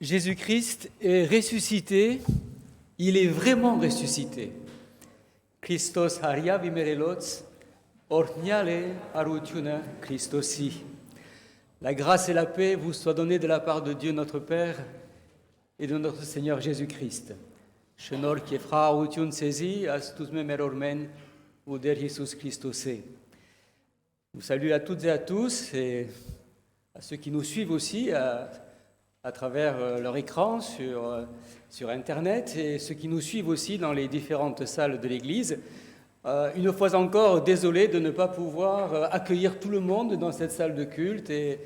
Jésus-Christ est ressuscité, il est vraiment ressuscité. Christos haria vimerelots, orniale arutiuna Christosi. La grâce et la paix vous soient données de la part de Dieu notre Père et de notre Seigneur Jésus-Christ. Chenor qui fra autiun sesi, astus memerormen, uder Jesus Christose. Je vous salue à toutes et à tous et à ceux qui nous suivent aussi à travers leur écran sur Internet et ceux qui nous suivent aussi dans les différentes salles de l'Église. Une fois encore, désolé de ne pas pouvoir accueillir tout le monde dans cette salle de culte et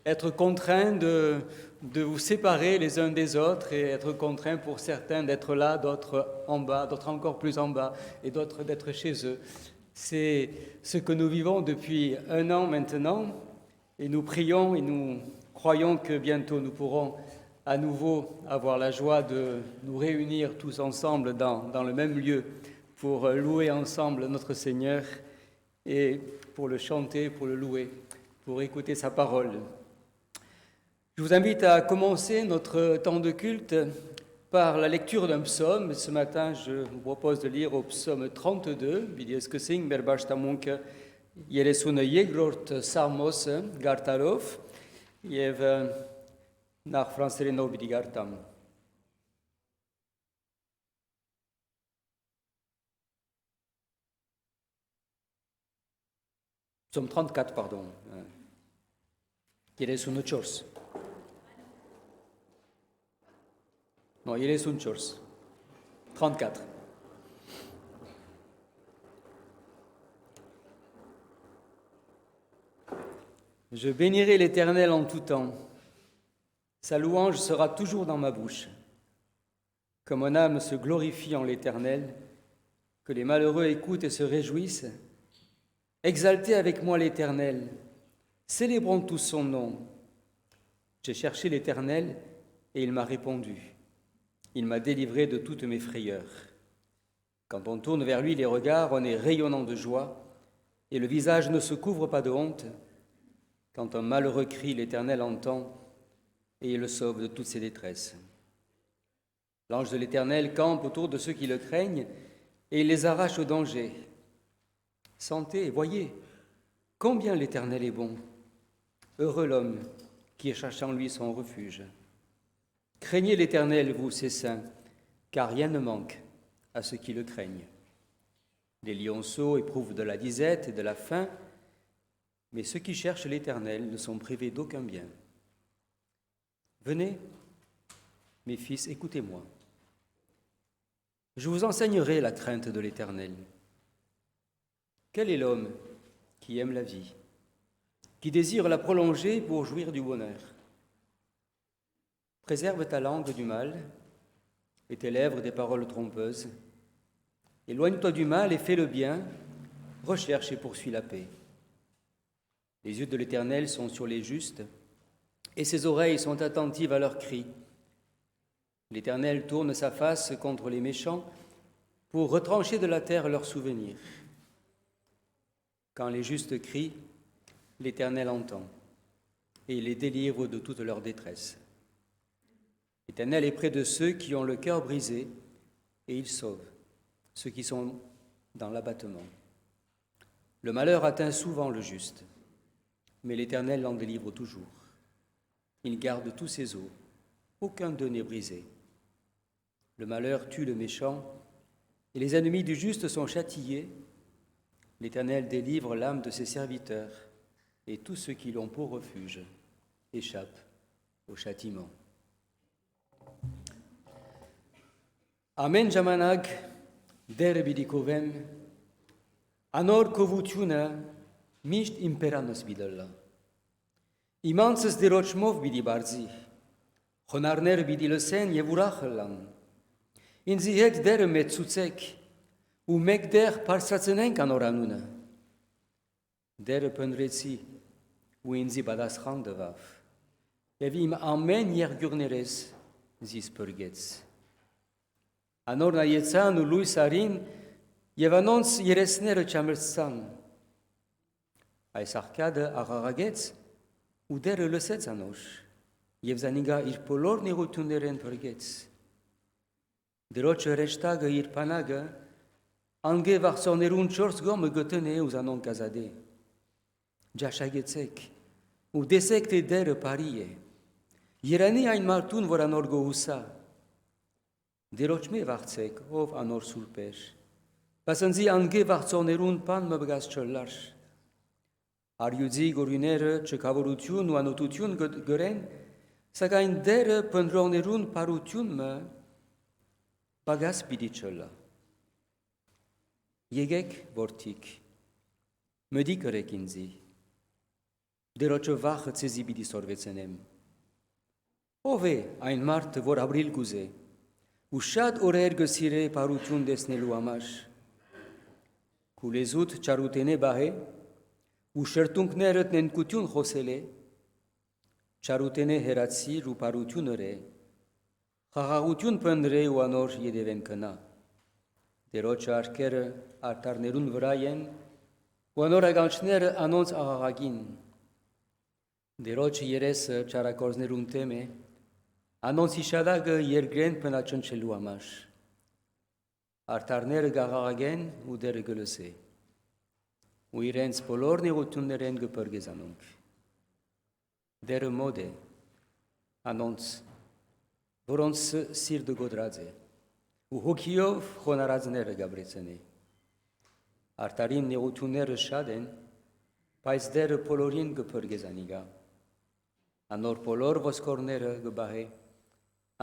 être contraint de vous séparer les uns des autres et être contraint pour certains d'être là, d'autres en bas, d'autres encore plus en bas et d'autres d'être chez eux. C'est ce que nous vivons depuis 1 an maintenant et nous prions et nous croyons que bientôt nous pourrons à nouveau avoir la joie de nous réunir tous ensemble dans le même lieu pour louer ensemble notre Seigneur et pour le chanter, pour le louer, pour écouter sa parole. Je vous invite à commencer notre temps de culte par la lecture d'un psaume. Ce matin, je vous propose de lire au psaume 32. Bidiesc sing berbașta muncă, ele sună Yegrort Samos Gartarov. Jev nach Fransere no bidigartam. Psaume 34, pardon. Ele sună ciors. Non, ele sunt ciors. 34. Je bénirai l'Éternel en tout temps. Sa louange sera toujours dans ma bouche. Que mon âme se glorifie en l'Éternel, que les malheureux écoutent et se réjouissent. Exaltez avec moi l'Éternel, célébrons tous son nom. J'ai cherché l'Éternel et il m'a répondu. Il m'a délivré de toutes mes frayeurs. Quand on tourne vers lui les regards, on est rayonnant de joie et le visage ne se couvre pas de honte. Quand un malheureux crie, l'Éternel entend et il le sauve de toutes ses détresses. L'ange de l'Éternel campe autour de ceux qui le craignent et il les arrache au danger. Sentez et voyez combien l'Éternel est bon. Heureux l'homme qui cherche en lui son refuge. Craignez l'Éternel, vous, ses saints, car rien ne manque à ceux qui le craignent. Les lionceaux éprouvent de la disette et de la faim, mais ceux qui cherchent l'Éternel ne sont privés d'aucun bien. Venez, mes fils, écoutez-moi. Je vous enseignerai la crainte de l'Éternel. Quel est l'homme qui aime la vie, qui désire la prolonger pour jouir du bonheur? Préserve ta langue du mal et tes lèvres des paroles trompeuses. Éloigne-toi du mal et fais le bien, recherche et poursuis la paix. Les yeux de l'Éternel sont sur les justes et ses oreilles sont attentives à leurs cris. L'Éternel tourne sa face contre les méchants pour retrancher de la terre leurs souvenirs. Quand les justes crient, l'Éternel entend et il les délivre de toute leur détresse. L'Éternel est près de ceux qui ont le cœur brisé et il sauve ceux qui sont dans l'abattement. Le malheur atteint souvent le juste, mais l'Éternel l'en délivre toujours. Il garde tous ses os, aucun d'eux n'est brisé. Le malheur tue le méchant et les ennemis du juste sont châtiés. L'Éternel délivre l'âme de ses serviteurs et tous ceux qui l'ont pour refuge échappent au châtiment. Amen jamanag derbidikovem anor kovutiuna mișt imperanos bidalla. Imanțăs de ročmov bidi barzi, honarner bidi lăsen jevurachlan. Inzihet der metsucek, u mek der parsațenen canoranuna. Der pânreți, u inzi badas handevaf. Evim amen iergurneres, zis părgheți. Anor na jețanu lui sarin, jevanons jeresneră ceamărțan. Ai sarcadă araragheți, u der lăseți anoș. եւ զանիգա իր բոլոր նեղություններեն փրկեց։ Դրոջը ռեշտագը իր բանակը անգե վախսոներուն 4 գոմը գտնե ու զանոն կազադե։ Ջաշագեցեք ու դեսեք թե դերը բարի է։ Երանի այն մարդուն, որ անոր գոհուսա։ Դերոջ մի վախցեք, ով անոր սուրբեր։ Բասնձի անգե վախցոներուն բան մը բգած չլար։ Արյուձի գորիները չկավորություն ու անոտություն գրեն, սակայն դերը բնդրոներուն բարություն մը բագաս պիտի չլա։ Եկեք, որդիկ, մդի կրեք ինձի, դերոջը վախը ցեզի պիտի սորվեցնեմ։ Ով է այն մարդը, որ ապրիլ գուզե, ու շատ օրեր գսիրե բարություն տեսնելու համար։ Կուլեզուտ չարուտենե բահե, ու շրտունքներըտ նենկություն խոսել է, չարուտենե հերացիր ու բարությունըր է, խաղաղություն պնդրե ու անոր ետևեն կնա։ Դերոջը արկերը արտարներուն վրա են, ու անոր ագանչները անոնց աղաղագին։ Դերոջը երեսը չարակորձներուն տեմ է, անոնց հիշադակը երկրեն պնաչնչելու համար։ Արտարները գաղաղագեն ու դերը գլսե, ու իրենց բոլոր նեղություններեն գպրգեզանոնք։ Դերը մոդ է, անոնց, որոնց սիրտը գոդրած է, ու հոգիով խոնարածները գաբրեցնե։ Արտարին նեղությունները շատ են, բայց դերը բոլորին գպրգեզանիգա։ Անոր բոլոր ոսկորները գբահե,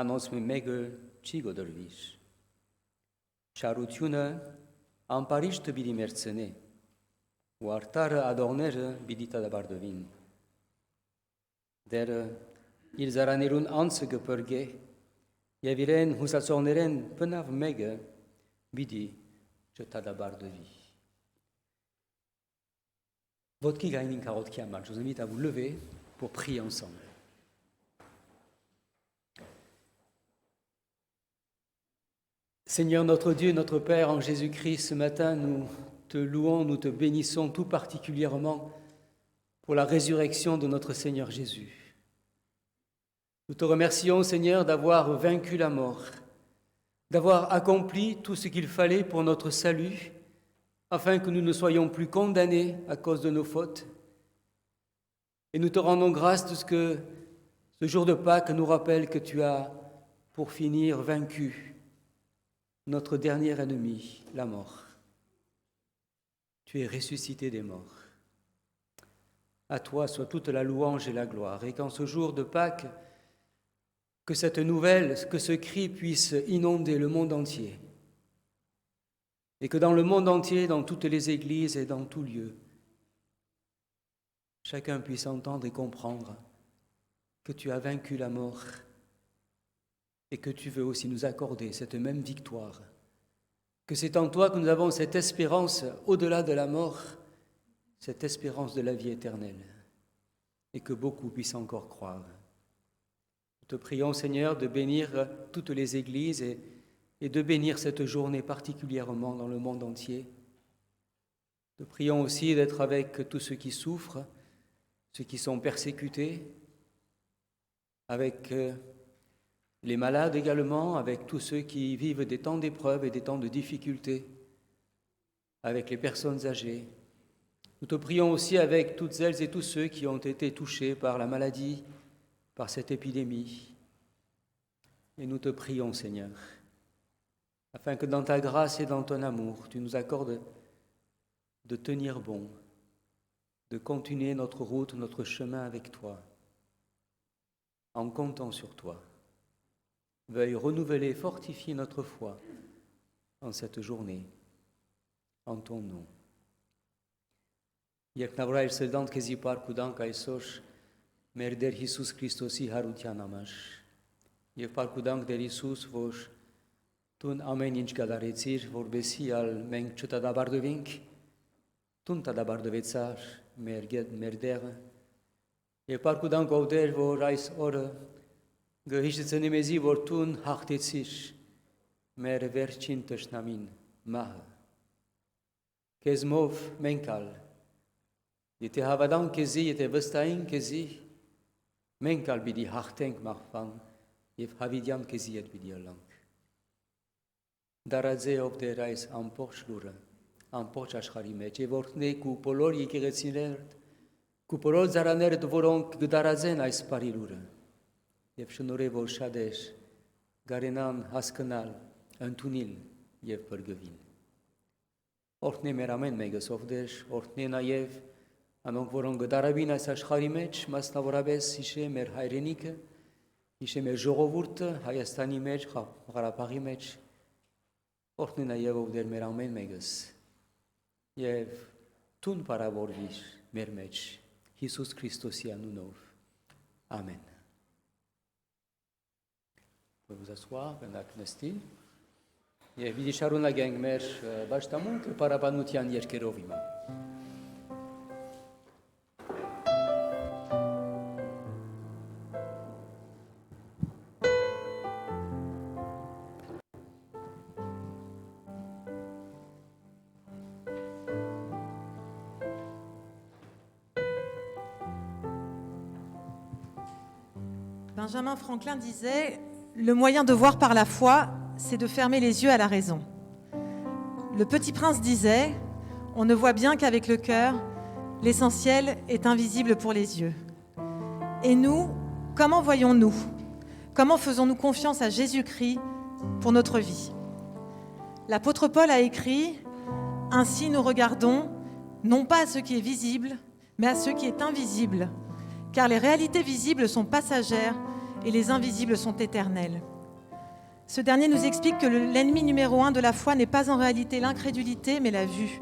անոնց մեկը չի գոդրվիր։ Չարությունը ամպարիշտը պիտի մերցնե, ու արտարը ադողները պիտի տադաբարդվին։ Դերը իր զարաներուն անցը գպրգե, եւ իրեն հուսացողներեն բնավ մեկը պիտի չտադաբարդվի։ Votre gagning carotte mal. Je vous invite à vous lever pour prier ensemble. Seigneur notre Dieu, notre Père en Jésus-Christ, ce matin nous te louons, nous te bénissons tout particulièrement pour la résurrection de notre Seigneur Jésus. Nous te remercions, Seigneur, d'avoir vaincu la mort, d'avoir accompli tout ce qu'il fallait pour notre salut, afin que nous ne soyons plus condamnés à cause de nos fautes. Et nous te rendons grâce de ce que ce jour de Pâques nous rappelle que tu as, pour finir, vaincu notre dernier ennemi, la mort. Tu es ressuscité des morts. À toi soit toute la louange et la gloire. Et qu'en ce jour de Pâques, que cette nouvelle, que ce cri puisse inonder le monde entier. Et que dans le monde entier, dans toutes les églises et dans tout lieu, chacun puisse entendre et comprendre que tu as vaincu la mort et que tu veux aussi nous accorder cette même victoire, que c'est en toi que nous avons cette espérance au-delà de la mort, cette espérance de la vie éternelle, et que beaucoup puissent encore croire. Nous te prions, Seigneur, de bénir toutes les églises et de bénir cette journée particulièrement dans le monde entier. Nous te prions aussi d'être avec tous ceux qui souffrent, ceux qui sont persécutés, avec les malades également, avec tous ceux qui vivent des temps d'épreuve et des temps de difficultés, avec les personnes âgées. Nous te prions aussi avec toutes celles et tous ceux qui ont été touchés par la maladie, par cette épidémie. Et nous te prions, Seigneur, afin que dans ta grâce et dans ton amour, tu nous accordes de tenir bon, de continuer notre route, notre chemin avec toi, en comptant sur toi. Veuille renouveler, fortifier notre foi en cette journée, en ton nom. Երկնավորայր սրդանտ քեզի պարկ ու դանք այսօր մեր Տեր Հիսուս Քրիստոսի հարության համար։ Եվ պարկ ու դանք Տեր Հիսուս, որ Տուն ամեն ինչ կատարեցիր, որբեսի ալ մենք չտադաբարդվենք, Տուն տադաբարդվեցար մեր Տերը։ Եվ պարկ ու դանք ով Տեր, որ այս օրը գհիշեցնի մեզի, որ Տուն հաղթեցիր մեր վերջին տշնամին, մահը։ Քեզմով մենք ալ Եթե հավատանք քեզի, եթե վստահենք քեզի, Menkal bidi hartenk marfan, եւ հավիդյան քեզի հետ պիտի ըլլանք։ Դարաձե ով դեր այս ամբողջ լուրը, ամբողջ աշխարհի մեջ եւ օրհնեք ու բոլոր եկեղեցիները, ու բոլոր ծառաները, որոնք կդարաձեն այս բարի լուրը, եւ շնորհե որ շատեր գարենան հասկանալ, ընդունել եւ բրգվել։ Օրհնե մեր ամեն մեկս ով դեր, օրհնե նաեւ անոնք որոնք կդարավին այս աշխարհի մեջ, մասնավորապես հիշե մեր հայրենիքը, հիշե մեր ժողովուրդը Հայաստանի մեջ, Ղարաբաղի մեջ, օրհնե նաեւ ով դեր մեր ամեն մեկս եւ տուն բարավորվի մեր մեջ Հիսուս Քրիստոսի անունով։ Ամեն։ Vous asseoir, բնակ նստին եւ պիտի շարունակենք մեր պաշտամունքը պարապանության երկերով հիմա։ Benjamin Franklin disait « Le moyen de voir par la foi, c'est de fermer les yeux à la raison. » Le Petit Prince disait « On ne voit bien qu'avec le cœur, l'essentiel est invisible pour les yeux. » Et nous, comment voyons-nous? Comment faisons-nous confiance à Jésus-Christ pour notre vie? L'apôtre Paul a écrit « Ainsi nous regardons, non pas à ce qui est visible, mais à ce qui est invisible, car les réalités visibles sont passagères et les invisibles sont éternelles. » Ce dernier nous explique que l'ennemi numéro 1 de la foi n'est pas en réalité l'incrédulité, mais la vue.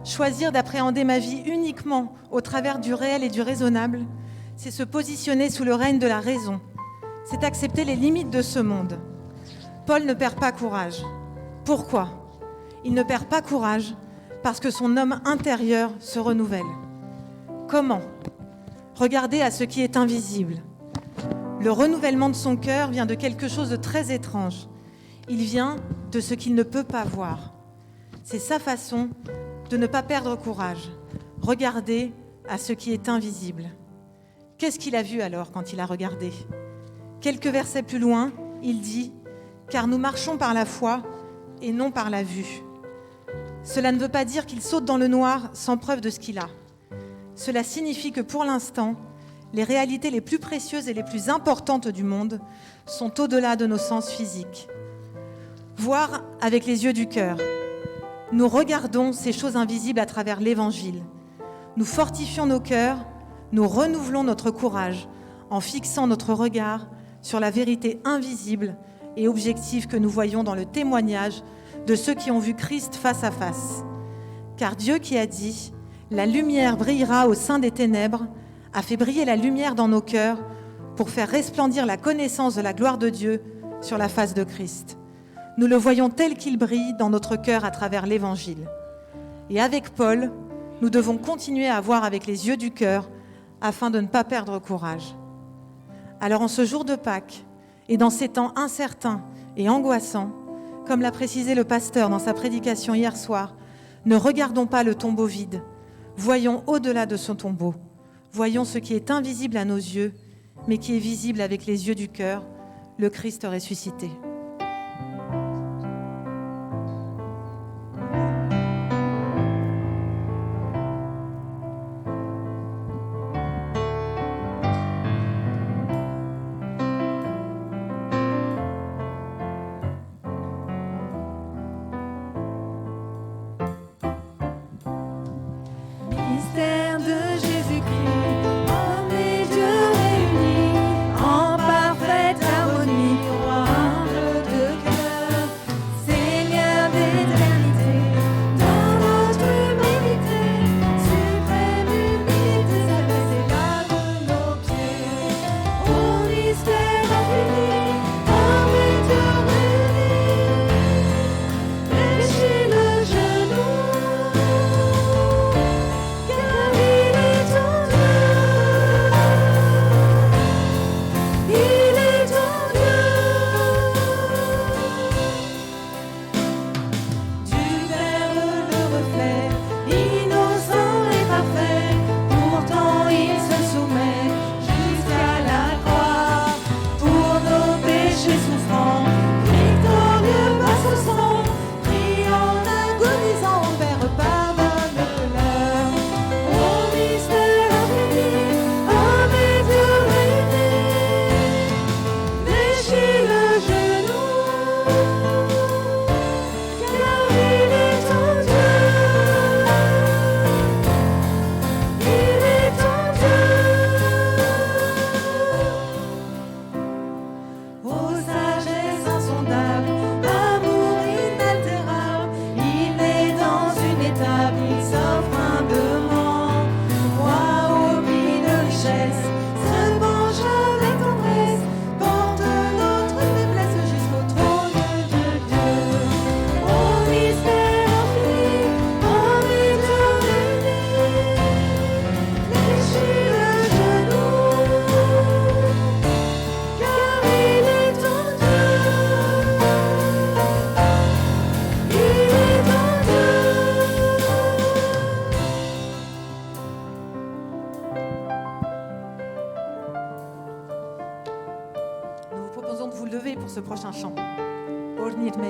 Choisir d'appréhender ma vie uniquement au travers du réel et du raisonnable, c'est se positionner sous le règne de la raison. C'est accepter les limites de ce monde. Paul ne perd pas courage. Pourquoi? Il ne perd pas courage parce que son homme intérieur se renouvelle. Comment? Regardez à ce qui est invisible. Le renouvellement de son cœur vient de quelque chose de très étrange. Il vient de ce qu'il ne peut pas voir. C'est sa façon de ne pas perdre courage. Regardez à ce qui est invisible. Qu'est-ce qu'il a vu alors quand il a regardé? Quelques versets plus loin, il dit « Car nous marchons par la foi et non par la vue. » Cela ne veut pas dire qu'il saute dans le noir sans preuve de ce qu'il a. Cela signifie que pour l'instant, les réalités les plus précieuses et les plus importantes du monde sont au-delà de nos sens physiques. Voir avec les yeux du cœur. Nous regardons ces choses invisibles à travers l'Évangile. Nous fortifions nos cœurs, nous renouvelons notre courage en fixant notre regard sur la vérité invisible et objective que nous voyons dans le témoignage de ceux qui ont vu Christ face à face. Car Dieu qui a dit « La lumière brillera au sein des ténèbres » a fait briller la lumière dans nos cœurs pour faire resplendir la connaissance de la gloire de Dieu sur la face de Christ. Nous le voyons tel qu'il brille dans notre cœur à travers l'Évangile. Et avec Paul, nous devons continuer à voir avec les yeux du cœur afin de ne pas perdre courage. Alors en ce jour de Pâques et dans ces temps incertains et angoissants, comme l'a précisé le pasteur dans sa prédication hier soir, ne regardons pas le tombeau vide, voyons au-delà de ce tombeau. Voyons ce qui est invisible à nos yeux, mais qui est visible avec les yeux du cœur, le Christ ressuscité. Mystère de Jésus-Christ, homme et Dieu réunis en parfaite harmonie, roi.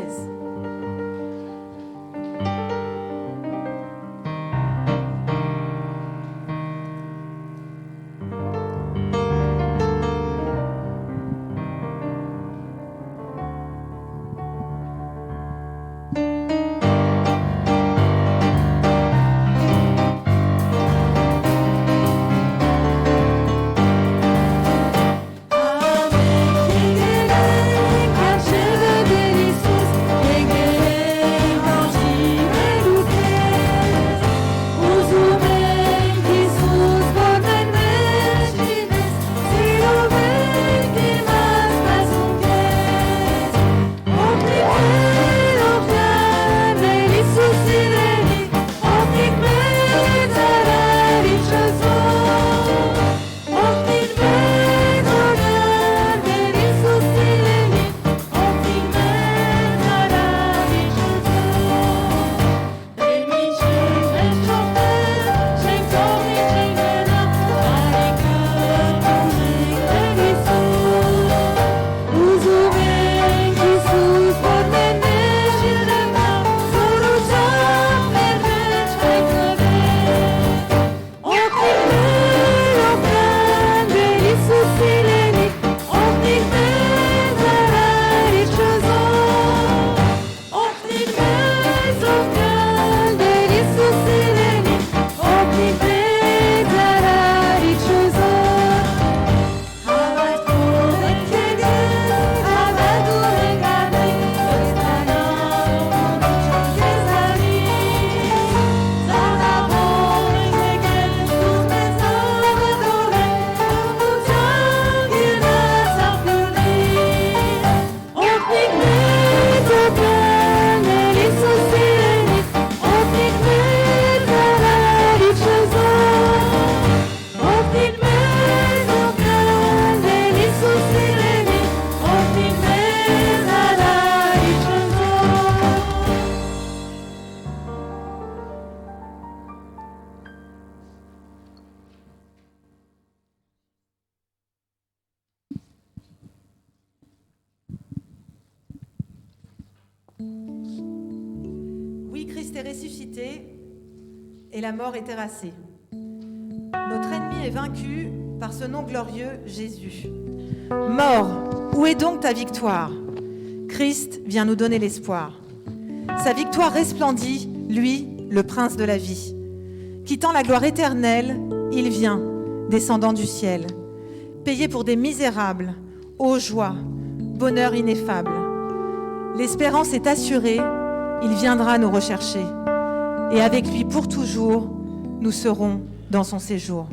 chaise. Oui, Christ est ressuscité et la mort est terrassée. Notre ennemi est vaincu par ce nom glorieux, Jésus. Mort, où est donc ta victoire? Christ vient nous donner l'espoir. Sa victoire resplendit, lui, le prince de la vie. Quittant la gloire éternelle, il vient, descendant du ciel, payé pour des misérables, ô joie, bonheur ineffable. L'espérance est assurée, il viendra nous rechercher. Et avec lui pour toujours, nous serons dans son séjour.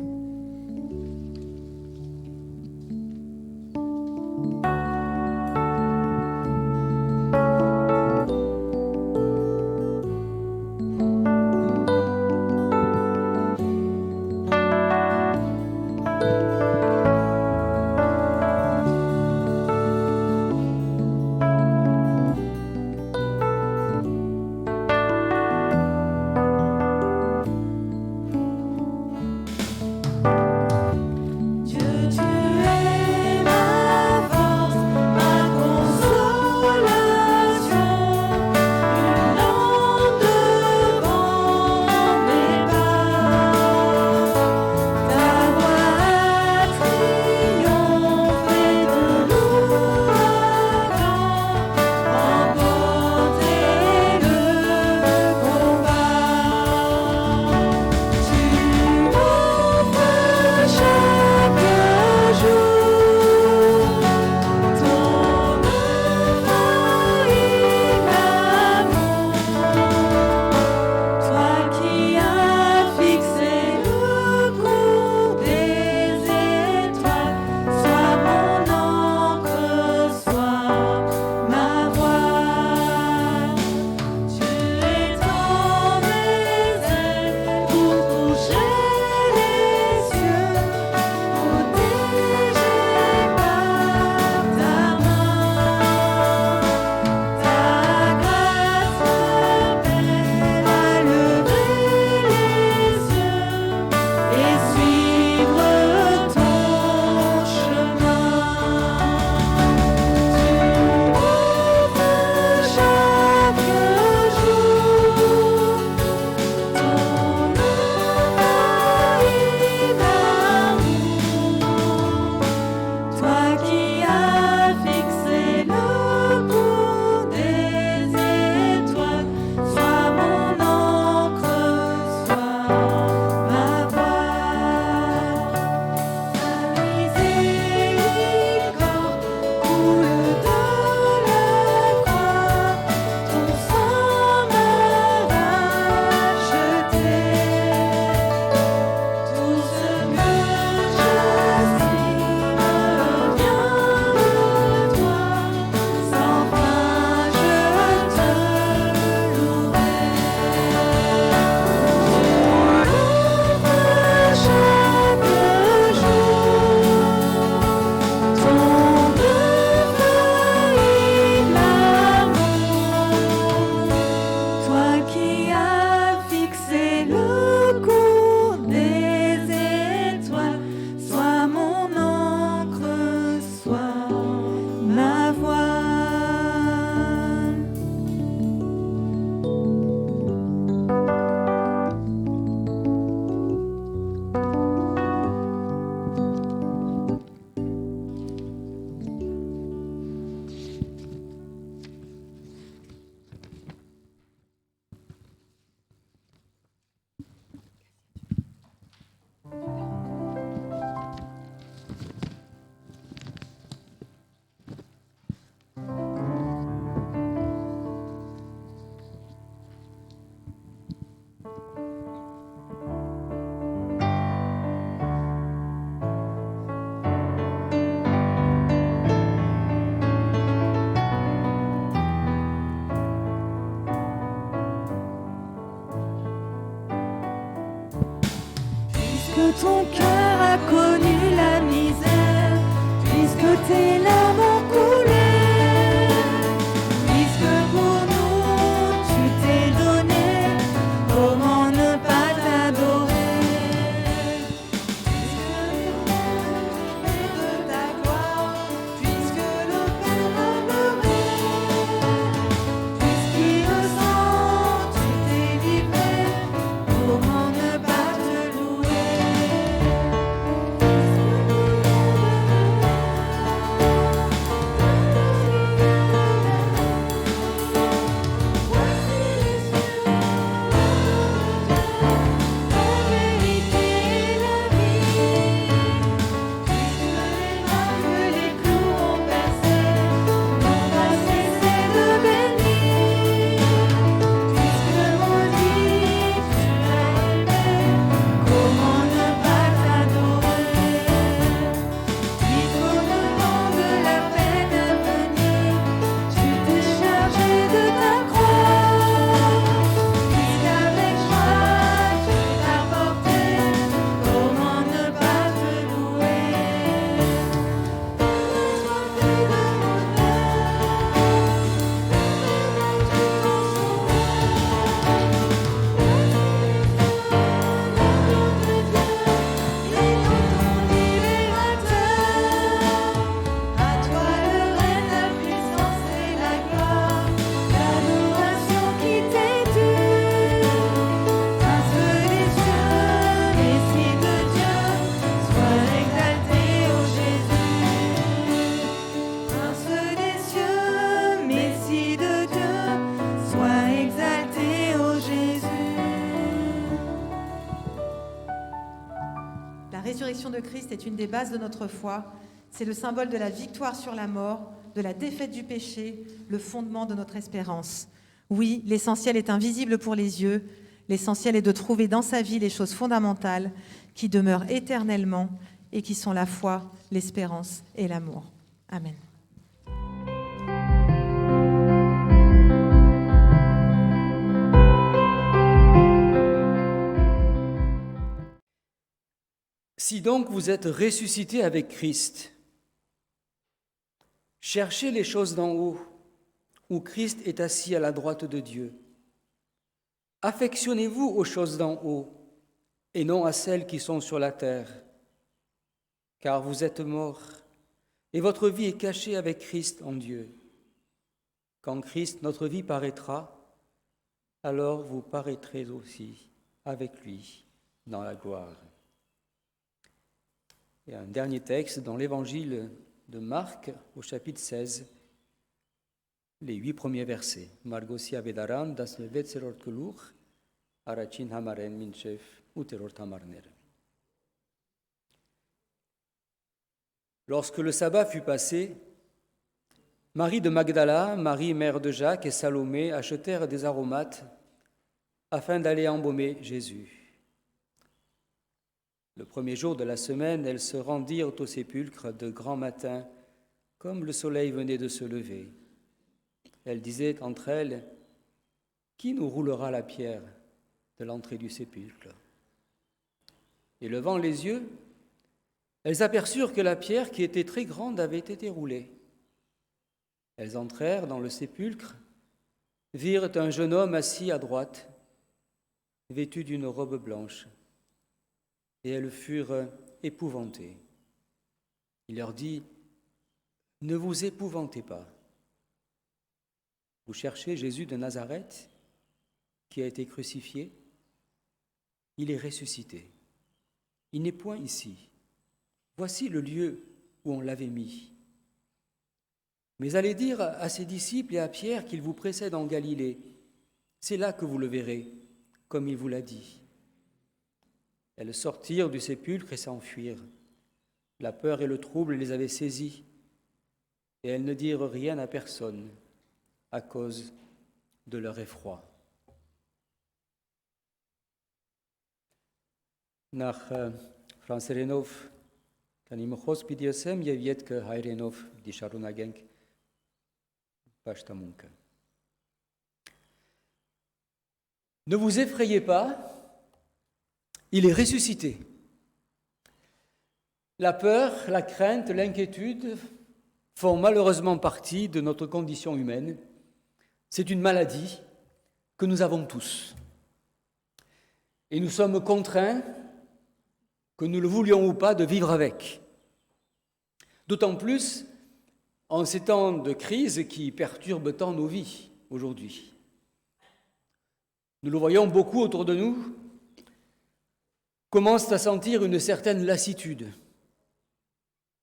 puisque ton cœur a connu la misère, puisque tes larmes ont coulé, puisque pour nous tu t'es donné, comment ne pas t'adorer? Puisque de ta gloire, puisque le Père a pleuré, puisqu'il sang tu t'es livré, comment ne pas te louer? La résurrection de Christ est une des bases de notre foi. C'est le symbole de la victoire sur la mort, de la défaite du péché, le fondement de notre espérance. Oui, l'essentiel est invisible pour les yeux. L'essentiel est de trouver dans sa vie les choses fondamentales qui demeurent éternellement et qui sont la foi, l'espérance et l'amour. Amen. Si donc vous êtes ressuscités avec Christ, cherchez les choses d'en haut, où Christ est assis à la droite de Dieu. Affectionnez-vous aux choses d'en haut, et non à celles qui sont sur la terre, car vous êtes morts, et votre vie est cachée avec Christ en Dieu. Quand Christ, notre vie, paraîtra, alors vous paraîtrez aussi avec lui dans la gloire. Et un dernier texte dans l'évangile de Marc, au chapitre 16, les 8 premiers versets. Margosia vedaran das nevetserort kelur, arachin hamaren minchef uterort hamarner. Lorsque le sabbat fut passé, Marie de Magdala, Marie mère de Jacques et Salomé achetèrent des aromates afin d'aller embaumer Jésus. Le premier jour de la semaine, elles se rendirent au sépulcre de grand matin, comme le soleil venait de se lever. Elles disaient entre elles, « Qui nous roulera la pierre de l'entrée du sépulcre ?» Et levant les yeux, elles aperçurent que la pierre, qui était très grande, avait été roulée. Elles entrèrent dans le sépulcre, virent un jeune homme assis à droite, vêtu d'une robe blanche, et elles furent épouvantées. Il leur dit, « Ne vous épouvantez pas. Vous cherchez Jésus de Nazareth, qui a été crucifié. Il est ressuscité. Il n'est point ici. Voici le lieu où on l'avait mis. Mais allez dire à ses disciples et à Pierre qu'il vous précède en Galilée. C'est là que vous le verrez, comme il vous l'a dit. » Elles sortirent du sépulcre et s'enfuirent. La peur et le trouble les avaient saisies, et elles ne dirent rien à personne à cause de leur effroi. Nach Franz Renov, kan im hospitiosem je viet ke Hayrenov di Sharunagenk Pashtamunka. Ne vous effrayez pas, il est ressuscité. La peur, la crainte, l'inquiétude font malheureusement partie de notre condition humaine. C'est une maladie que nous avons tous. Et nous sommes contraints, que nous le voulions ou pas, de vivre avec. D'autant plus en ces temps de crise qui perturbent tant nos vies aujourd'hui. Nous le voyons beaucoup autour de nous, commencent à sentir une certaine lassitude,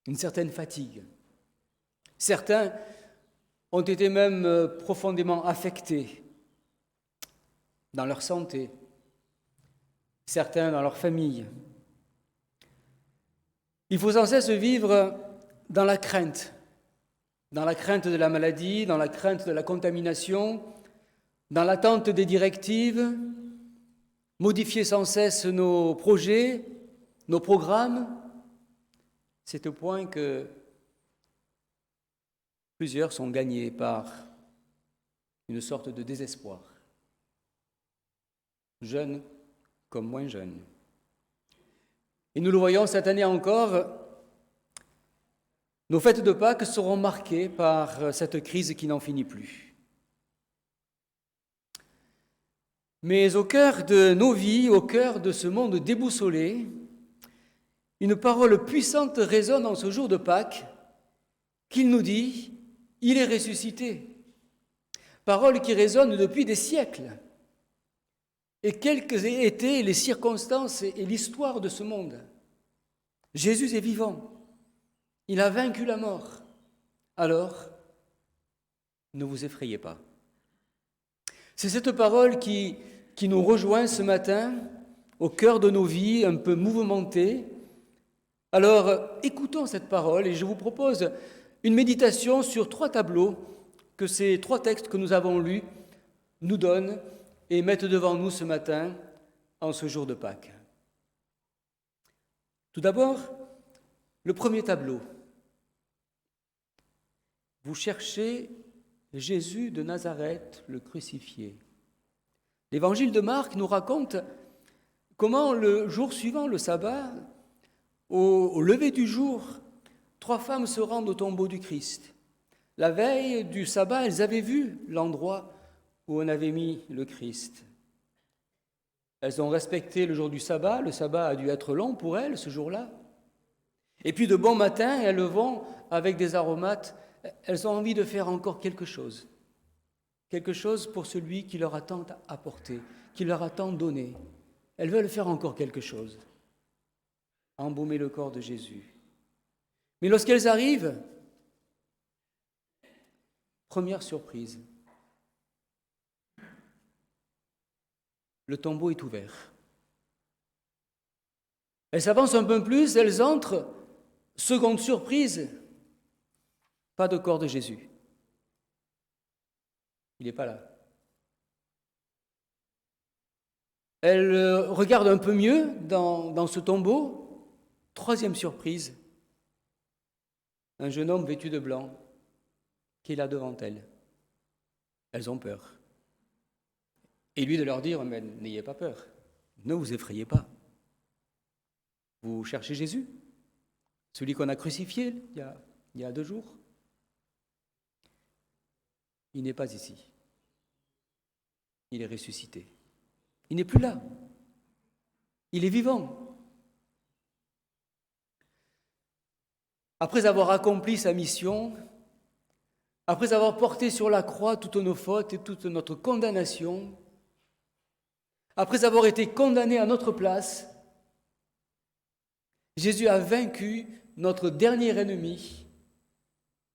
une certaine fatigue. Certains ont été même profondément affectés dans leur santé, certains dans leur famille. Il faut sans cesse vivre dans la crainte de la maladie, dans la crainte de la contamination, dans l'attente des directives, modifier sans cesse nos projets, nos programmes. C'est au point que plusieurs sont gagnés par une sorte de désespoir, jeunes comme moins jeunes. Et nous le voyons cette année encore, nos fêtes de Pâques seront marquées par cette crise qui n'en finit plus. Mais au cœur de nos vies, au cœur de ce monde déboussolé, une parole puissante résonne en ce jour de Pâques, qu'il nous dit « Il est ressuscité ». Parole qui résonne depuis des siècles. Et quelles qu'aient été les circonstances et l'histoire de ce monde, Jésus est vivant. Il a vaincu la mort. Alors, ne vous effrayez pas. C'est cette parole qui nous rejoint ce matin, au cœur de nos vies, un peu mouvementées. Alors, écoutons cette parole et je vous propose une méditation sur 3 tableaux que ces 3 textes que nous avons lus nous donnent et mettent devant nous ce matin, en ce jour de Pâques. Tout d'abord, le premier tableau. Vous cherchez Jésus de Nazareth, le crucifié. L'évangile de Marc nous raconte comment le jour suivant, le sabbat, au lever du jour, 3 femmes se rendent au tombeau du Christ. La veille du sabbat, elles avaient vu l'endroit où on avait mis le Christ. Elles ont respecté le jour du sabbat. Le sabbat a dû être long pour elles ce jour-là. Et puis de bon matin, elles vont avec des aromates. Elles ont envie de faire encore quelque chose. Quelque chose pour celui qui leur a tant apporté, qui leur a tant donné. Elles veulent faire encore quelque chose. Embaumer le corps de Jésus. Mais lorsqu'elles arrivent, première surprise. Le tombeau est ouvert. Elles s'avancent un peu plus, elles entrent. Seconde surprise, pas de corps de Jésus. Il n'est pas là. Elles regardent un peu mieux dans ce tombeau. Troisième surprise, un jeune homme vêtu de blanc qui est là devant elles. Elles ont peur. Et lui de leur dire, mais n'ayez pas peur, ne vous effrayez pas. Vous cherchez Jésus, celui qu'on a crucifié il y a 2 jours. Il n'est pas ici. Il est ressuscité. Il n'est plus là. Il est vivant. Après avoir accompli sa mission, après avoir porté sur la croix toutes nos fautes et toute notre condamnation, après avoir été condamné à notre place, Jésus a vaincu notre dernier ennemi.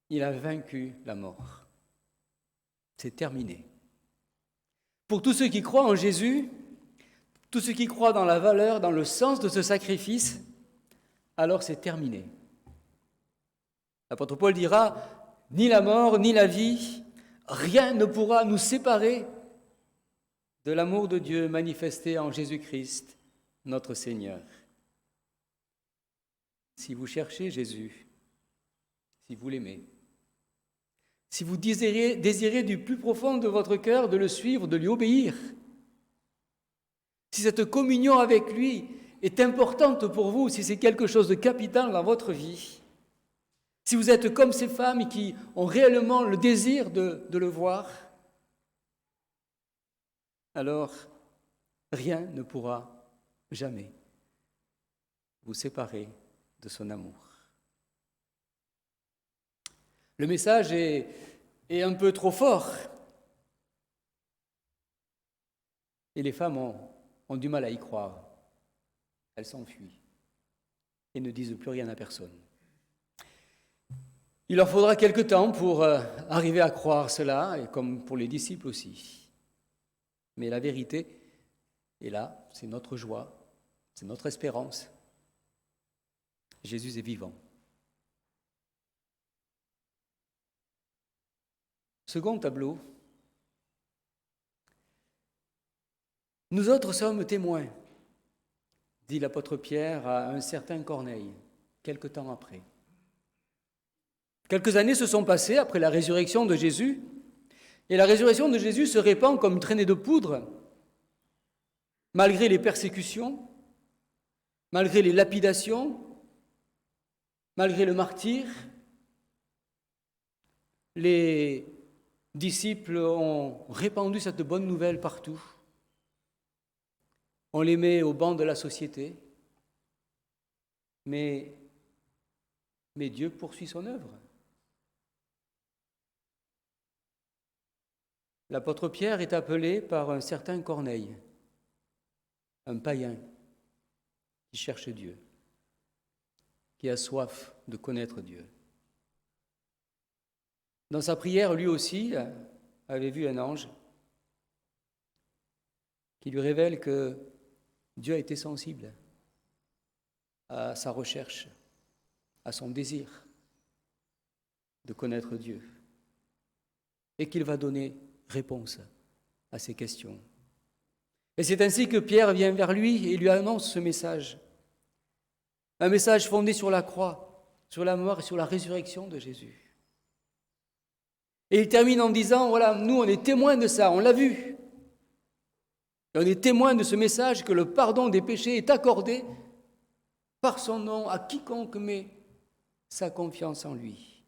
Il a vaincu la mort. C'est terminé. Pour tous ceux qui croient en Jésus, tous ceux qui croient dans la valeur, dans le sens de ce sacrifice, alors c'est terminé. L'apôtre Paul dira, ni la mort, ni la vie, rien ne pourra nous séparer de l'amour de Dieu manifesté en Jésus-Christ, notre Seigneur. Si vous cherchez Jésus, si vous l'aimez, si vous désirez du plus profond de votre cœur de le suivre, de lui obéir, si cette communion avec lui est importante pour vous, si c'est quelque chose de capital dans votre vie, si vous êtes comme ces femmes qui ont réellement le désir de le voir, alors rien ne pourra jamais vous séparer de son amour. Le message est un peu trop fort. Et les femmes ont du mal à y croire. Elles s'enfuient et ne disent plus rien à personne. Il leur faudra quelque temps pour arriver à croire cela, et comme pour les disciples aussi. Mais la vérité est là, c'est notre joie, c'est notre espérance. Jésus est vivant. Second tableau. Nous autres sommes témoins, dit l'apôtre Pierre à un certain Corneille, quelque temps après. Quelques années se sont passées après la résurrection de Jésus, et la résurrection de Jésus se répand comme une traînée de poudre, malgré les persécutions, malgré les lapidations, malgré le martyre. Les disciples ont répandu cette bonne nouvelle partout. On les met au banc de la société, mais Dieu poursuit son œuvre. L'apôtre Pierre est appelé par un certain Corneille, un païen qui cherche Dieu, qui a soif de connaître Dieu. Dans sa prière, lui aussi avait vu un ange qui lui révèle que Dieu a été sensible à sa recherche, à son désir de connaître Dieu, et qu'il va donner réponse à ces questions. Et c'est ainsi que Pierre vient vers lui et lui annonce ce message. Un message fondé sur la croix, sur la mort et sur la résurrection de Jésus. Et il termine en disant, voilà, nous on est témoins de ça, on l'a vu. Et on est témoins de ce message que le pardon des péchés est accordé par son nom à quiconque met sa confiance en lui.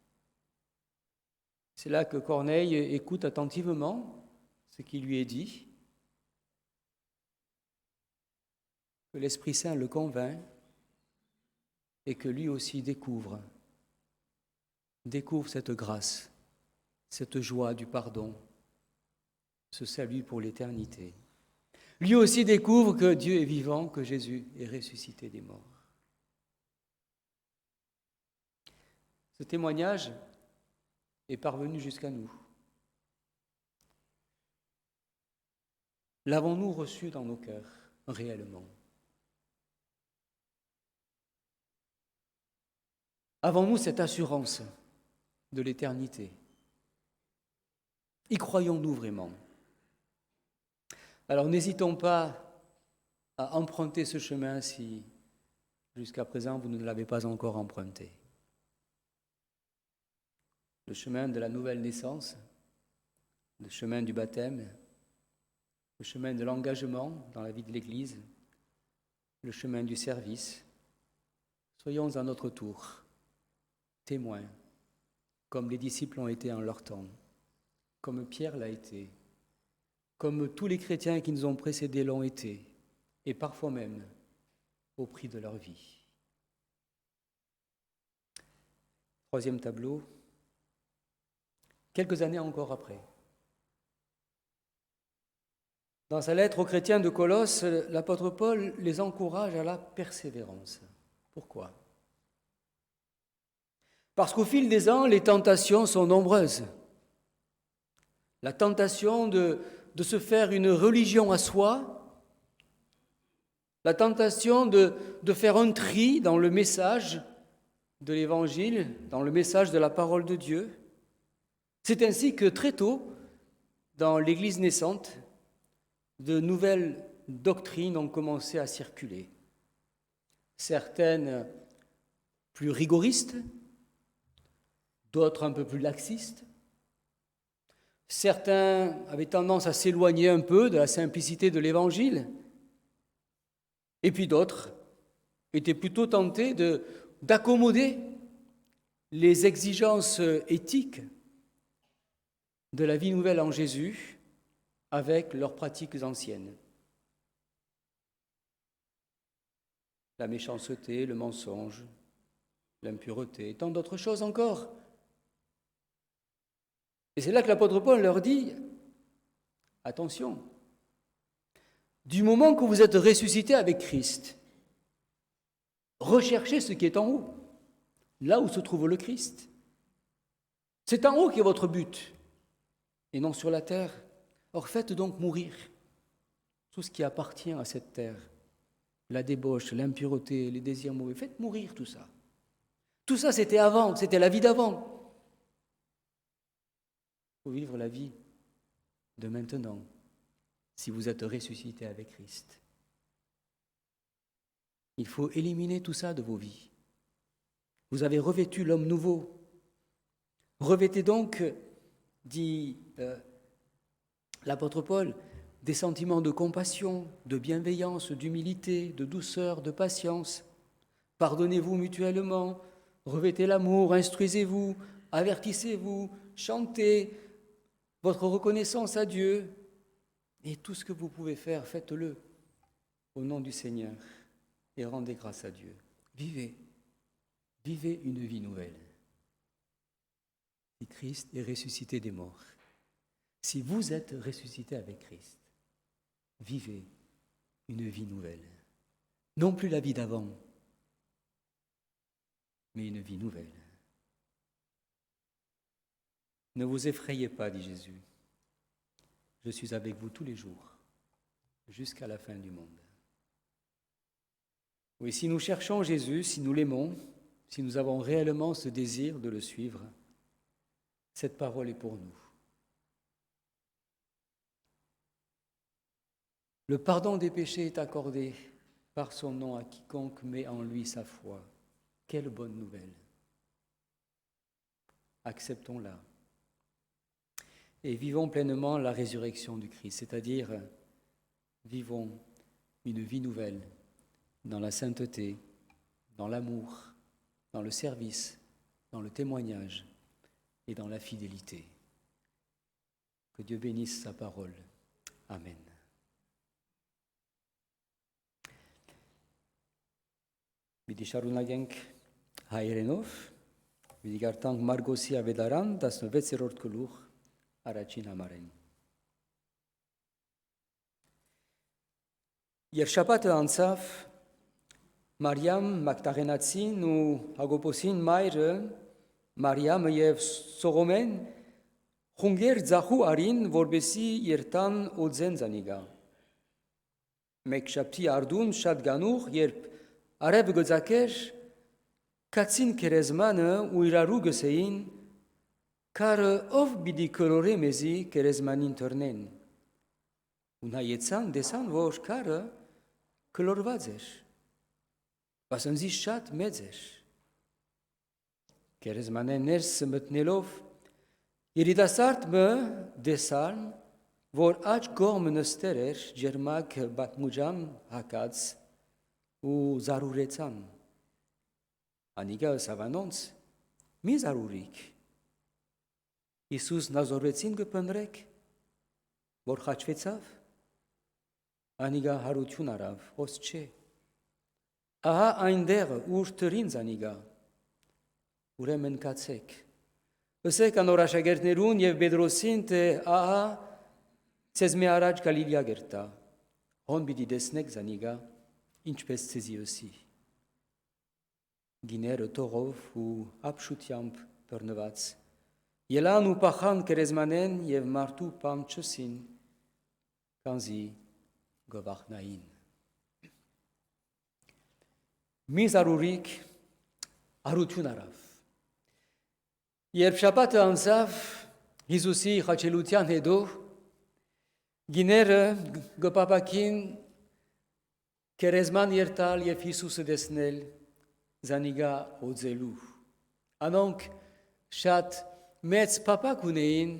C'est là que Corneille écoute attentivement ce qui lui est dit, que l'Esprit Saint le convainc et que lui aussi découvre cette grâce, cette joie du pardon, ce salut pour l'éternité. Lui aussi découvre que Dieu est vivant, que Jésus est ressuscité des morts. Ce témoignage est parvenu jusqu'à nous. L'avons-nous reçu dans nos cœurs réellement? Avons-nous cette assurance de l'éternité? Y croyons-nous vraiment? Alors n'hésitons pas à emprunter ce chemin si jusqu'à présent vous ne l'avez pas encore emprunté. Le chemin de la nouvelle naissance, le chemin du baptême, le chemin de l'engagement dans la vie de l'Église, le chemin du service. Soyons à notre tour témoins, comme les disciples ont été en leur temps, comme Pierre l'a été, comme tous les chrétiens qui nous ont précédés l'ont été, et parfois même au prix de leur vie. Troisième tableau. Quelques années encore après. Dans sa lettre aux chrétiens de Colosse, l'apôtre Paul les encourage à la persévérance. Pourquoi? Parce qu'au fil des ans, les tentations sont nombreuses. La tentation de se faire une religion à soi, la tentation de faire un tri dans le message de l'Évangile, dans le message de la parole de Dieu. C'est ainsi que très tôt, dans l'Église naissante, de nouvelles doctrines ont commencé à circuler. Certaines plus rigoristes, d'autres un peu plus laxistes. Certains avaient tendance à s'éloigner un peu de la simplicité de l'Évangile, et puis d'autres était plutôt tenté d'accommoder les exigences éthiques de la vie nouvelle en Jésus avec leurs pratiques anciennes. La méchanceté, le mensonge, l'impureté, et tant d'autres choses encore. Et c'est là que l'apôtre Paul leur dit, attention, du moment que vous êtes ressuscité avec Christ, recherchez ce qui est en haut, là où se trouve le Christ. C'est en haut qui est votre but, et non sur la terre. Or, faites donc mourir tout ce qui appartient à cette terre, la débauche, l'impureté, les désirs mauvais. Faites mourir tout ça. Tout ça, c'était avant, c'était la vie d'avant. Il faut vivre la vie de maintenant, si vous êtes ressuscité avec Christ. Il faut éliminer tout ça de vos vies. Vous avez revêtu l'homme nouveau. Revêtez donc, dit l'apôtre Paul, des sentiments de compassion, de bienveillance, d'humilité, de douceur, de patience. Pardonnez-vous mutuellement, revêtez l'amour, instruisez-vous, avertissez-vous, chantez votre reconnaissance à Dieu. Et tout ce que vous pouvez faire, faites-le au nom du Seigneur et rendez grâce à Dieu. Vivez une vie nouvelle. Si Christ est ressuscité des morts, si vous êtes ressuscité avec Christ, vivez une vie nouvelle. Non plus la vie d'avant, mais une vie nouvelle. Ne vous effrayez pas, dit Jésus. Je suis avec vous tous les jours, jusqu'à la fin du monde. Oui, si nous cherchons Jésus, si nous l'aimons, si nous avons réellement ce désir de le suivre, cette parole est pour nous. Le pardon des péchés est accordé par son nom à quiconque met en lui sa foi. Quelle bonne nouvelle! Acceptons-la. Et vivons pleinement la résurrection du Christ, c'est-à-dire vivons une vie nouvelle dans la sainteté, dans l'amour, dans le service, dans le témoignage et dans la fidélité. Que Dieu bénisse sa parole. Amen. Bidi շարունակենք հայերենով, bidi գարտանք Մարգոսի ավետարան 16-րդ գլուխ առաջին համարեն։ Երշաբաթը անցավ Մարիամ Մագդաղենացին ու Հակոբոսին մայրը Մարիամը եւ Սողոմեն խունգեր ձախու արին, որբեսի երթան օձեն զանիգա։ Մեկ շաբթի արդուն շատ գանուղ, երբ արև գծակեր, կացին կերեզմանը ու իրարու գսեին, կարը ով բիդի կրորե մեզի կերեզմանին թրնեն։ Ու նայեցան, դեսան, որ կարը կլորված էր, բասնզի շատ մեծ էր։ Կերեզմանե ներս մտնելով, երիտասարդը դեսան, որ աջ կողմը նստեր էր, ջերմակ բատմուջան հակած ու զարուրեցան։ Անիգա սավանոնց, մի զարուրիք։ Իսուս նազորեցին կպնրեք, որ խաչվեցավ, անիգա հարություն արավ, ոս չէ։ Ահա այնտեղը, ուր տրին զանիգա, ուրեմն կացեք։ Ըսեք անոր աշակերտներուն եւ Պետրոսին, թե ահա ցեզ մի առաջ Գալիլիա գերտա, հոն պիտի տեսնեք զանիգա, ինչպես ցեզի ըսի։ Գիները տողով ու ապշությամբ բռնված, ելան ու պախան կերեզմանեն եւ մարդու պան չսին, կանզի գվախնային։ Մի զարուրիկ արություն արավ։ Երբ շաբաթը անցավ Հիսուսի խաչելության հետո, գիները գպապակին կերեզման երթալ եւ Հիսուսը տեսնել զանիգա օձելու։ Անոնք շատ մեծ պապակ ունեին,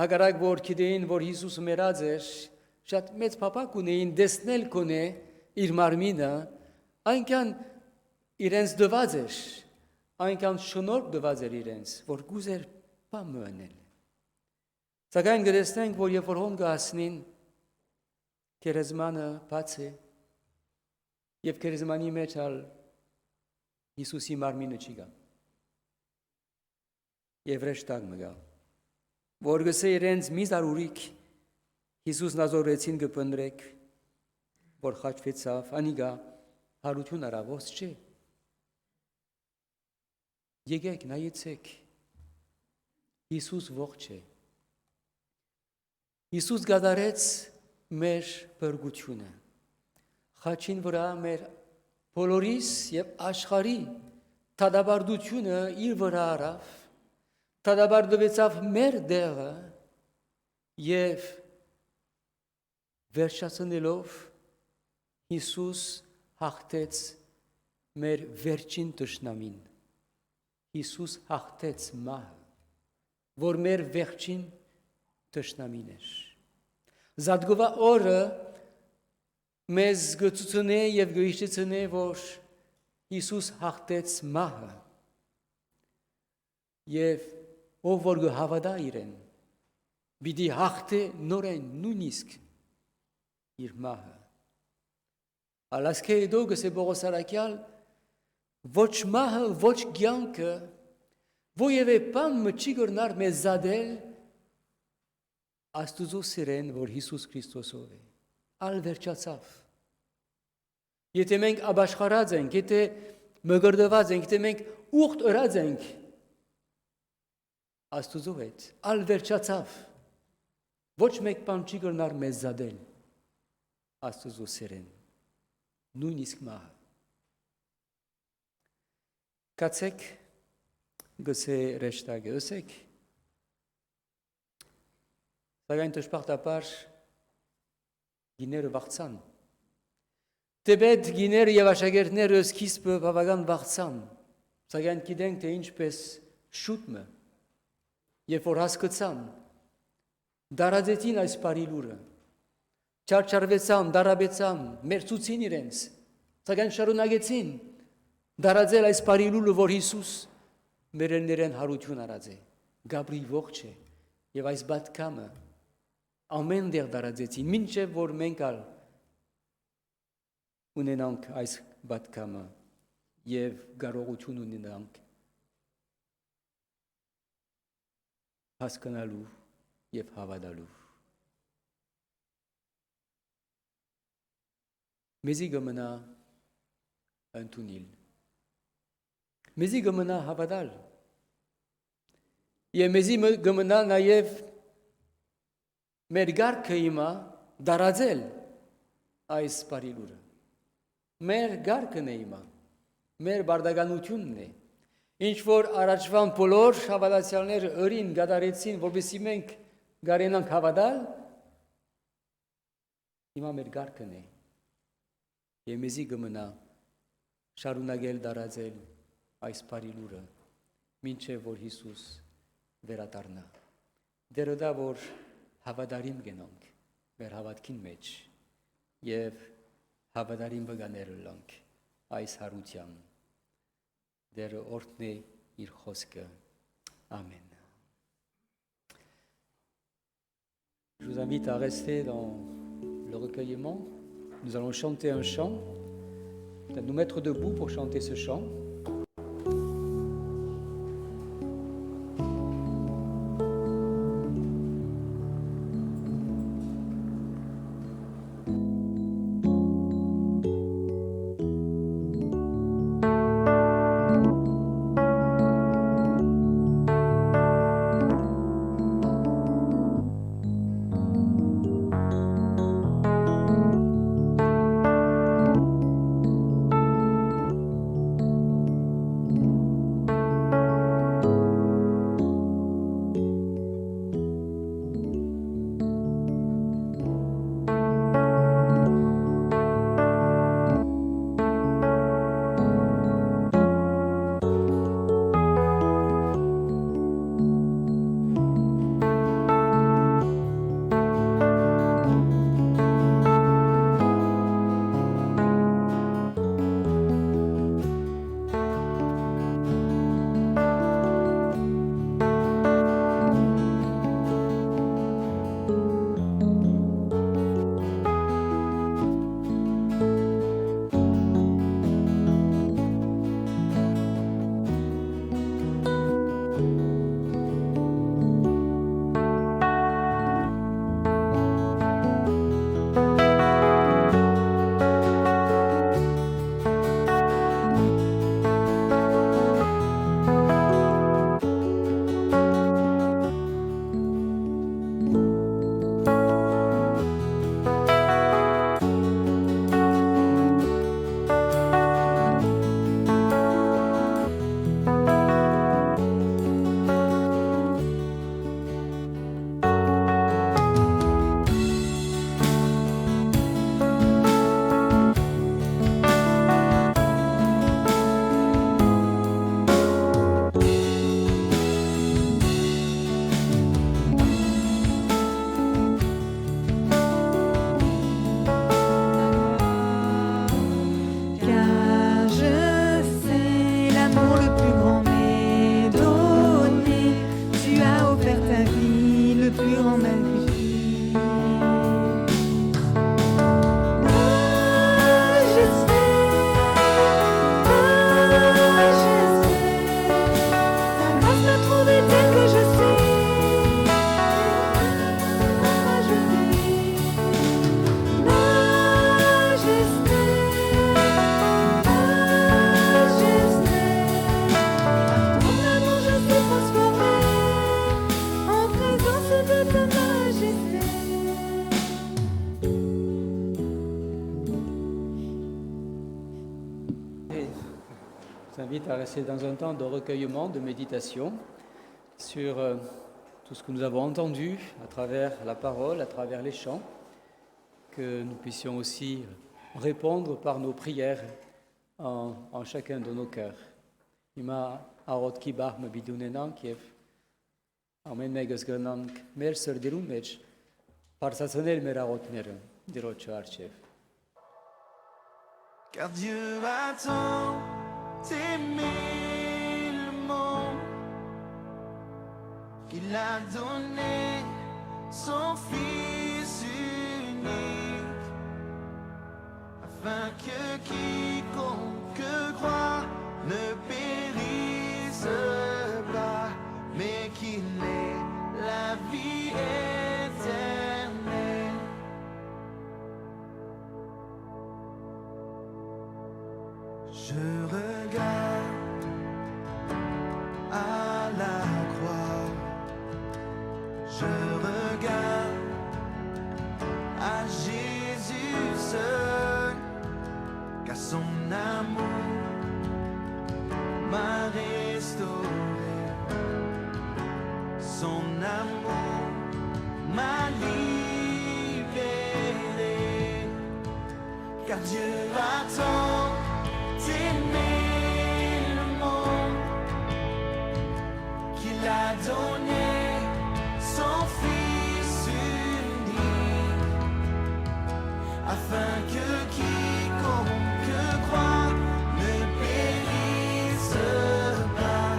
հակառակ որ գիտեին, որ Հիսուսը մեռած էր, շատ մեծ պապակ ունեին տեսնել կոնե իր մարմինը այնքան իրենց դված էր, այնքան շնորհք դված էր իրենց, որ գուզեր բան մնել։ Սակայն գտեսնենք, որ երբ որ հոն գասնին, քերեզմանը բաց է, եւ քերեզմանի մեջ ալ Հիսուսի մարմինը չի գա։ Եվ ռեշտակ մը գա, որ գսե իրենց մի զարուրիկ Հիսուս նազորեցին գպնդրեք, որ խաչվեցավ, անիգա հարություն արավոս չէ։ Եկեք, նայեցեք, Հիսուս ողջ է։ Հիսուս գադարեց մեր բրգությունը, խաչին վրա մեր բոլորիս և աշխարի թադաբարդությունը իր վրա արավ, թադաբարդվեցավ մեր դեղը և վերջացնելով Հիսուս հաղթեց մեր վերջին թշնամին, Հիսուս հաղթեց մահը, որ մեր վերջին թշնամին էր։ Զատգովա օրը մեզ գծուցնե և գույշեցնե, որ Հիսուս հաղթեց մահը և ով որ գհավադա իրեն, բիդի հաղթե նորեն նույնիսկ իր մահը։ Ալասկե դո գսե Պողոս Արաքյալ, ոչ մահը, ոչ կյանքը, ովևէ բան չի կրնար մեզ զադել Աստուծո սիրեն, որ Հիսուս Քրիստոսով է, ալ վերջացավ։ Եթե մենք աբաշխարած ենք, եթե մգրդված ենք, եթե մենք ուխտ ըրած ենք Աստուծո հետ, ալ վերջացավ։ Ոչ մեկ բան չի կրնար մեզ զադել Աստուծո սիրեն, նույնիսկ մահը։ Կացեք, գսե ռեշտագը, ըսեք, սակայն դժբախտաբար գիները վախցան։ Տեբետ գիները և աշակերտները սկիզբը բավական վախցան, սակայն գիտենք, թե ինչպես շուտը, երբ որ հասկացան, դարաձեցին այս բարի լուրը, չարչարվեցան, դարաբեցան, մերծուցին իրենց, սակայն շարունակեցին դարաձել այս բարի լուրը, որ Հիսուս մերեններեն հարություն արած է, Գաբրի ողջ է, և այս բատկամը ամեն դեղ դարաձեցին, մինչև որ մենք ալ ունենանք այս բատկամը և կարողություն ունենանք հասկանալու և հավատալու։ Մեզի գմնա ընդունել, մեզի գմնա հավատալ, և մեզի գմնա նաև մեր գարքը հիմա դարաձել այս բարի լուրը։ Մեր գարքն է հիմա, մեր բարդականությունն է, ինչ որ առաջվան բոլոր հավատացյալները ըրին գադարեցին, որպեսզի մենք գարենանք հավատալ, հիմա մեր գարքն է, և մեզի գմնա շարունակել դարաձել այս բարի լուրը, մինչև որ Հիսուս վերադառնա։ Դերոդա որ հավատարիմ գնանք մեր հավատքին մեջ և հավատարիմ վգաներ լանք այս հարության։ Դերը օրհնի իր խոսքը։ Amen. Je vous invite à rester dans le recueillement. Nous allons chanter un chant, peut-être nous mettre debout pour chanter ce chant. invite à rester dans un temps de recueillement, de méditation sur tout ce que nous avons entendu à travers la parole, à travers les chants, que nous puissions aussi répondre par nos prières en chacun de nos cœurs. Ima arot kibah mebidunenan kiev, amen megas granank mer serdirum mech, parsasonel merarot merem, dirocho archev. Car Dieu a tant aimé le monde qu'il a donné son Fils unique, afin que quiconque croit ne périsse pas, mais qu'il ait la vie éternelle. Je regarde à la croix, je regarde à Jésus seul, car son amour m'a restauré, son amour m'a libéré, car Dieu a tant aimé le monde qu'il a donné son Fils unique, afin que quiconque croit ne périsse pas,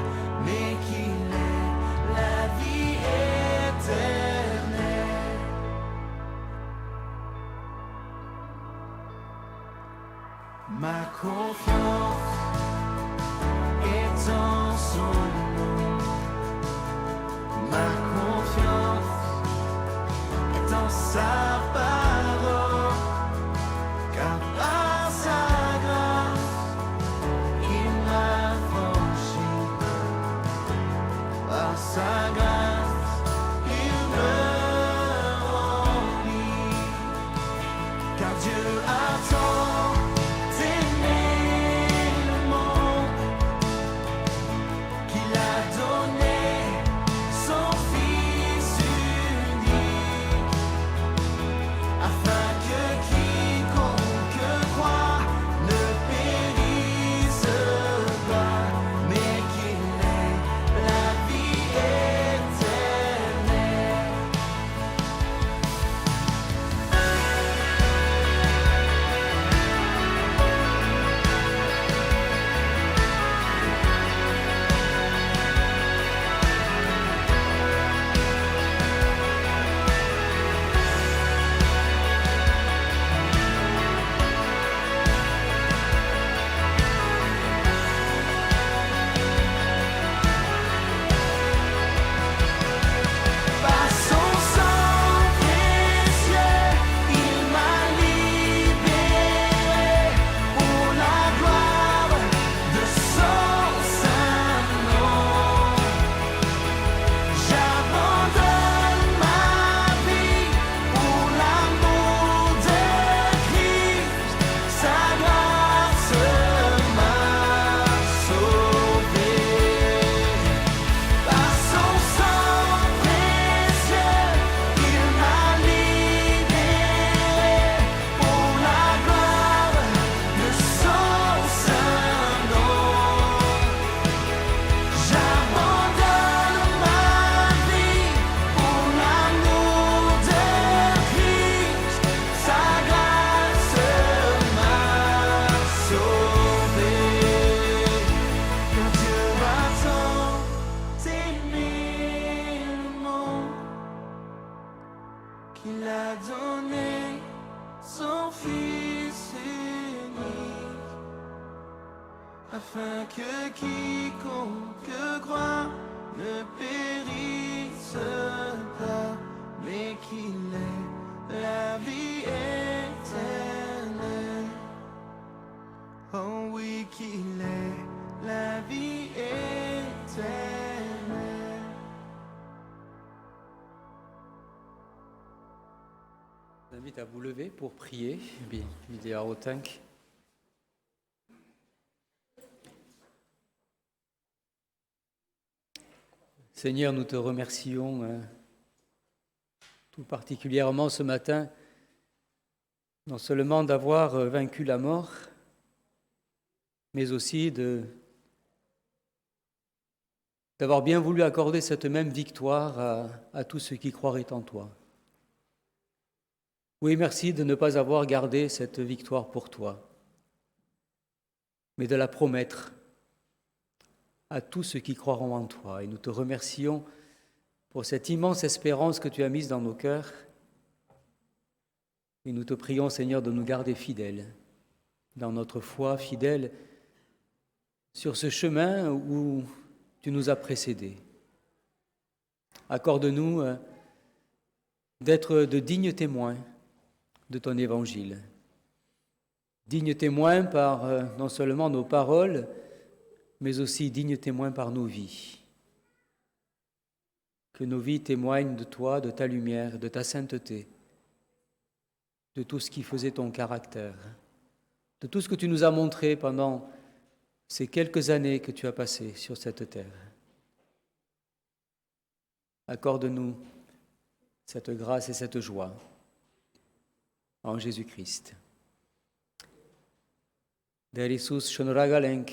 mais qu'il ait la vie éternelle. Ma confiance est en son nom, ma confiance est en sa parole, car par sa grâce il m'a franchi, par sa grâce il me remplit, car Dieu a tant aimé le monde qu'il a donné son Fils unique, afin que quiconque croit ne périsse pas, mais qu'il ait la vie éternelle. Par son sang précieux, il m'a libéré pour la gloire de son saint nom. J'abandonne ma vie pour l'amour de Christ, sa grâce m'a sauvé. Par son sang précieux, il m'a libéré pour la gloire de son saint nom. J'abandonne ma vie pour l'amour de Christ, sa grâce m'a sauvé. Car Dieu a tant aimé le monde qu'il a donné son Fils unique, afin que quiconque croit ne périsse pas, mais qu'il ait la vie éternelle. Oh oui, qu'il ait la vie éternelle. Je vous invite à vous lever pour prier. Bien, il y a autant que Seigneur, nous te remercions tout particulièrement ce matin, non seulement d'avoir vaincu la mort, mais aussi d'avoir bien voulu accorder cette même victoire à tous ceux qui croiraient en toi. Oui, merci de ne pas avoir gardé cette victoire pour toi, mais de la promettre à tous ceux qui croiront en toi. Et nous te remercions pour cette immense espérance que tu as mise dans nos cœurs. Et nous te prions, Seigneur, de nous garder fidèles dans notre foi, fidèles sur ce chemin où tu nous as précédés. Accorde-nous d'être de dignes témoins de ton évangile. Dignes témoins par non seulement nos paroles, mais aussi dignes témoins par nos vies. Que nos vies témoignent de toi, de ta lumière, de ta sainteté, de tout ce qui faisait ton caractère, de tout ce que tu nous as montré pendant ces quelques années que tu as passées sur cette terre. Accorde-nous cette grâce et cette joie en Jésus-Christ. Der Iisus շնորհակալ ենք,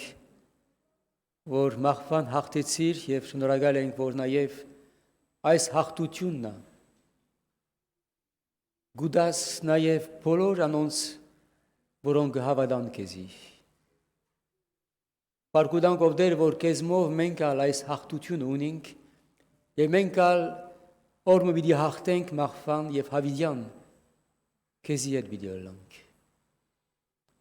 որ մահվան հաղթեցիր եւ շնորհակալ ենք, որ նաեւ այս հաղթությունն է գուդաս նաեւ բոլոր անոնց, որոնք հավատան քեզի։ Պարգուտանք ով դեր, որ քեզմով մենք ալ այս հաղթությունը ունենք եւ մենք ալ օրը պիտի հաղթենք մահվան եւ հավիդյան քեզի հետ պիտի ըլլանք։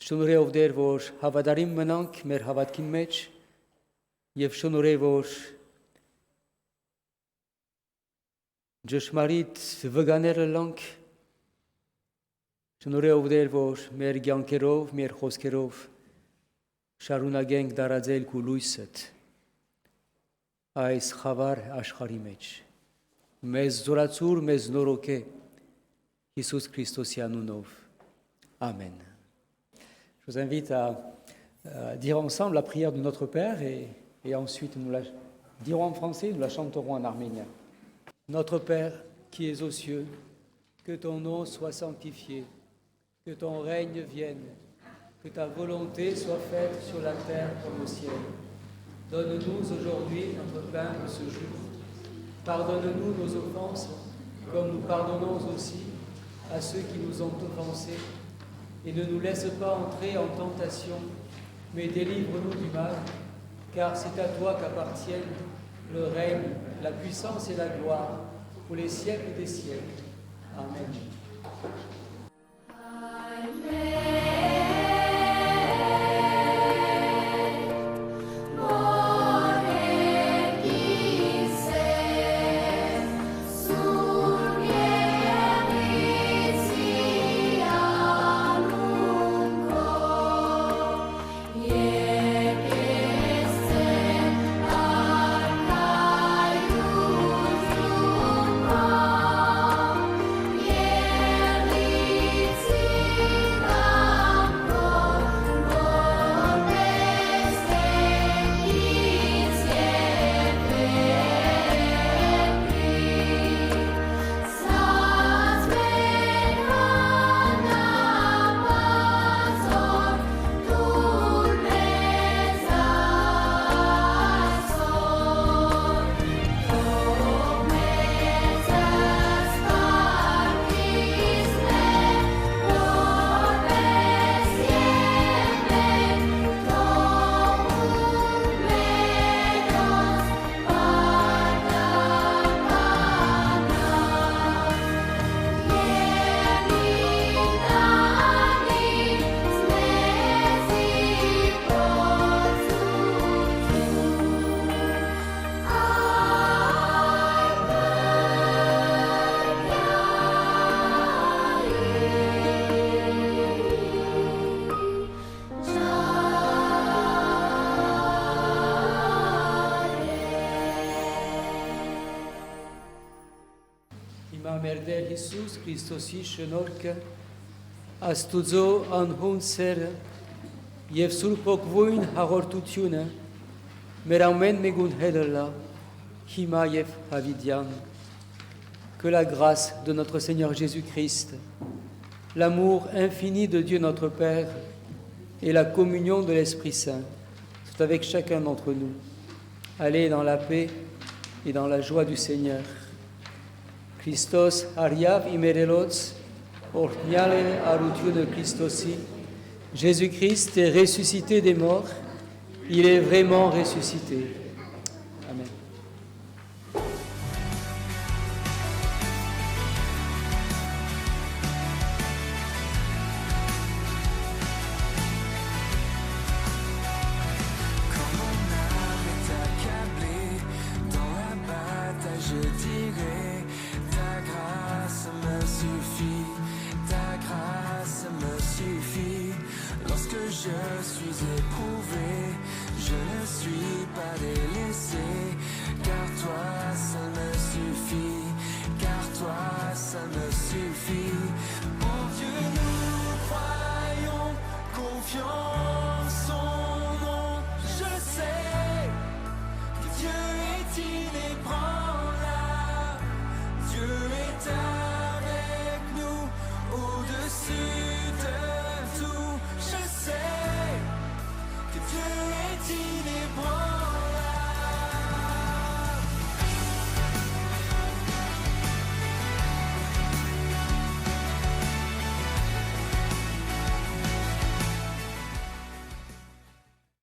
Շնորհե ով դեր, որ հավատարիմ մնանք մեր հավատքի մեջ եւ շնորհե որ ճշմարիտ վգաները լանք, շնորհե ով դեր, որ մեր կյանքերով, մեր խոսքերով շարունակենք դարաձել քու լույսդ այս խավար աշխարհի մեջ։ Մեզ զորացուր, մեզ նորոգե Հիսուս Քրիստոսի անունով։ Amen. Je vous invite à dire ensemble la prière de notre Père et ensuite nous la dirons en français, nous la chanterons en arménien. Notre Père qui es aux cieux, que ton nom soit sanctifié, que ton règne vienne, que ta volonté soit faite sur la terre comme au ciel. Donne-nous aujourd'hui notre pain de ce jour. Pardonne-nous nos offenses, comme nous pardonnons aussi à ceux qui nous ont offensés. Et ne nous laisse pas entrer en tentation, mais délivre-nous du mal, car c'est à toi qu'appartiennent le règne, la puissance et la gloire pour les siècles des siècles. Amen. Մերդեր Հիսուս Քրիստոսի շնորհքը, Աստուծո անհուն սերը եւ Սուրբ Օգնույն հաղորդությունը մեր ամեն մեկուն հետ լա Himayev Havidyam. Que la grâce de notre Seigneur Jésus-Christ, l'amour infini de Dieu notre Père et la communion de l'Esprit Saint soient avec chacun d'entre nous. Allez dans la paix et dans la joie du Seigneur. Christos Ariav Imerelots, Orniale Arutiune Christosi. Jésus-Christ est ressuscité des morts, il est vraiment ressuscité. Amen. Je suis éprouvé, je ne suis pas délaissé, car toi ça me suffit, car toi ça me suffit.